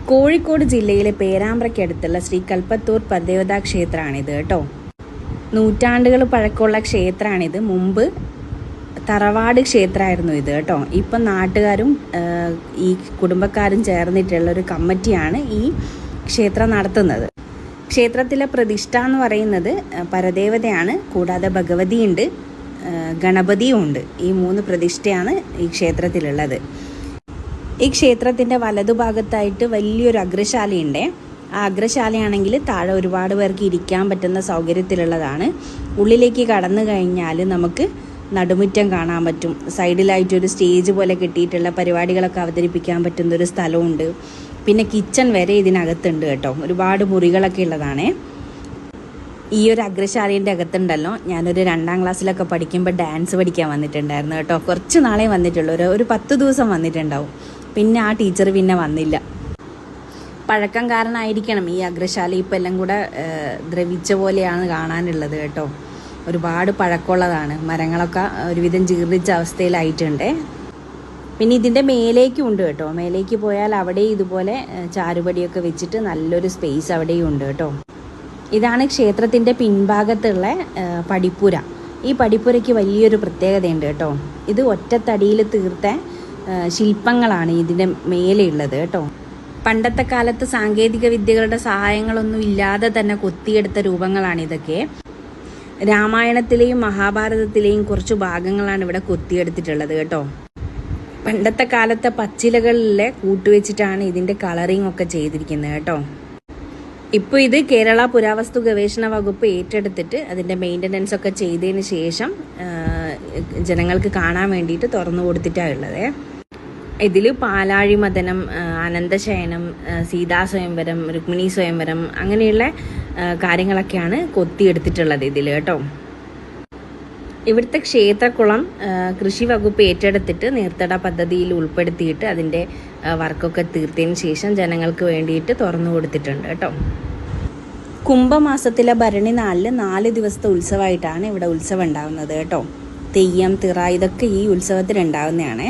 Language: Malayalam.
കോഴിക്കോട് ജില്ലയിലെ പേരാമ്പ്രയ്ക്കടുത്തുള്ള ശ്രീ കൽപ്പത്തൂർ പരദേവതാ ക്ഷേത്രമാണിത് കേട്ടോ. നൂറ്റാണ്ടുകൾ പഴക്കമുള്ള ക്ഷേത്രമാണിത്. മുമ്പ് തറവാട് ക്ഷേത്രമായിരുന്നു ഇത് കേട്ടോ. ഇപ്പം നാട്ടുകാരും ഈ കുടുംബക്കാരും ചേർന്നിട്ടുള്ള ഒരു കമ്മിറ്റിയാണ് ഈ ക്ഷേത്രം നടത്തുന്നത്. ക്ഷേത്രത്തിലെ പ്രതിഷ്ഠ എന്ന് പറയുന്നത് പരദേവതയാണ്. കൂടാതെ ഭഗവതിയുണ്ട്, ഗണപതിയും ഉണ്ട്. ഈ 3 പ്രതിഷ്ഠയാണ് ഈ ക്ഷേത്രത്തിലുള്ളത്. ഈ ക്ഷേത്രത്തിൻ്റെ വലതുഭാഗത്തായിട്ട് വലിയൊരു അഗ്രശാലയുണ്ട്. ആ അഗ്രശാലയാണെങ്കിൽ താഴെ ഒരുപാട് പേർക്ക് ഇരിക്കാൻ പറ്റുന്ന സൗകര്യത്തിലുള്ളതാണ്. ഉള്ളിലേക്ക് കടന്നു കഴിഞ്ഞാൽ നമുക്ക് നടുമുറ്റം കാണാൻ പറ്റും. സൈഡിലായിട്ടൊരു സ്റ്റേജ് പോലെ കെട്ടിയിട്ടുള്ള പരിപാടികളൊക്കെ അവതരിപ്പിക്കാൻ പറ്റുന്ന ഒരു സ്ഥലമുണ്ട്. പിന്നെ കിച്ചൺ വരെ ഇതിനകത്തുണ്ട് കേട്ടോ. ഒരുപാട് മുറികളൊക്കെ ഉള്ളതാണ്. ഈ ഒരു അഗ്രശാലേൻ്റെ അകത്തുണ്ടല്ലോ, ഞാനൊരു 2ാം ക്ലാസ്സിലൊക്കെ പഠിക്കുമ്പോൾ ഡാൻസ് പഠിക്കാൻ വന്നിട്ടുണ്ടായിരുന്നു കേട്ടോ. കുറച്ച് നാളെ വന്നിട്ടുള്ളൂ, ഒരു 10 ദിവസം വന്നിട്ടുണ്ടാവും. പിന്നെ ആ ടീച്ചർ പിന്നെ വന്നില്ല. പഴക്കം കാരണമായിരിക്കണം ഈ അഗ്രശാല ഇപ്പം എല്ലാം കൂടെ ദ്രവിച്ച പോലെയാണ് കാണാനുള്ളത് കേട്ടോ. ഒരുപാട് പഴക്കമുള്ളതാണ്. മരങ്ങളൊക്കെ ഒരുവിധം ജീർണിച്ച അവസ്ഥയിലായിട്ടുണ്ട്. പിന്നെ ഇതിൻ്റെ മേലേക്കും ഉണ്ട് കേട്ടോ. മേലേക്ക് പോയാൽ അവിടെ ഇതുപോലെ ചാരുപടിയൊക്കെ വെച്ചിട്ട് നല്ലൊരു സ്പേസ് അവിടെയും ഉണ്ട് കേട്ടോ. ഇതാണ് ക്ഷേത്രത്തിൻ്റെ പിൻഭാഗത്തുള്ള പടിപ്പുര. ഈ പടിപ്പുരയ്ക്ക് വലിയൊരു പ്രത്യേകതയുണ്ട് കേട്ടോ. ഇത് ഒറ്റത്തടിയിൽ തീർത്ത ശില്പങ്ങളാണ് ഇതിൻ്റെ മേലെയുള്ളത് കേട്ടോ. പണ്ടത്തെ കാലത്ത് സാങ്കേതിക വിദ്യകളുടെ സഹായങ്ങളൊന്നും ഇല്ലാതെ തന്നെ കൊത്തിയെടുത്ത രൂപങ്ങളാണ് ഇതൊക്കെ. രാമായണത്തിലെയും മഹാഭാരതത്തിലെയും കുറച്ച് ഭാഗങ്ങളാണ് ഇവിടെ കൊത്തിയെടുത്തിട്ടുള്ളത് കേട്ടോ. പണ്ടത്തെ കാലത്തെ പച്ചിലകളിലെ കൂട്ടുവെച്ചിട്ടാണ് ഇതിൻ്റെ കളറിങ് ഒക്കെ ചെയ്തിരിക്കുന്നത് കേട്ടോ. ഇപ്പോൾ ഇത് കേരള പുരാവസ്തു ഗവേഷണ വകുപ്പ് ഏറ്റെടുത്തിട്ട് അതിൻ്റെ മെയിൻ്റനൻസ് ഒക്കെ ചെയ്തതിന് ശേഷം ജനങ്ങൾക്ക് കാണാൻ വേണ്ടിയിട്ട് തുറന്നു കൊടുത്തിട്ടാണ് ഉള്ളത്. ഇതിൽ പാലാഴി മദനം, അനന്തശയനം, സീതാസ്വയംവരം, രുക്മിണി സ്വയംവരം അങ്ങനെയുള്ള കാര്യങ്ങളൊക്കെയാണ് കൊത്തിയെടുത്തിട്ടുള്ളത് ഇതിൽ കേട്ടോ. ഇവിടുത്തെ ക്ഷേത്രക്കുളം കൃഷി വകുപ്പ് ഏറ്റെടുത്തിട്ട് നീർത്തട പദ്ധതിയിൽ ഉൾപ്പെടുത്തിയിട്ട് അതിൻ്റെ വർക്കൊക്കെ തീർത്തതിന് ശേഷം ജനങ്ങൾക്ക് വേണ്ടിയിട്ട് തുറന്നു കൊടുത്തിട്ടുണ്ട് കേട്ടോ. കുംഭമാസത്തിലെ ഭരണി നാളിൽ 4 ദിവസത്തെ ഉത്സവമായിട്ടാണ് ഇവിടെ ഉത്സവം ഉണ്ടാകുന്നത് കേട്ടോ. തെയ്യം, തിറ ഇതൊക്കെ ഈ ഉത്സവത്തിൽ ഉണ്ടാകുന്നതാണ്.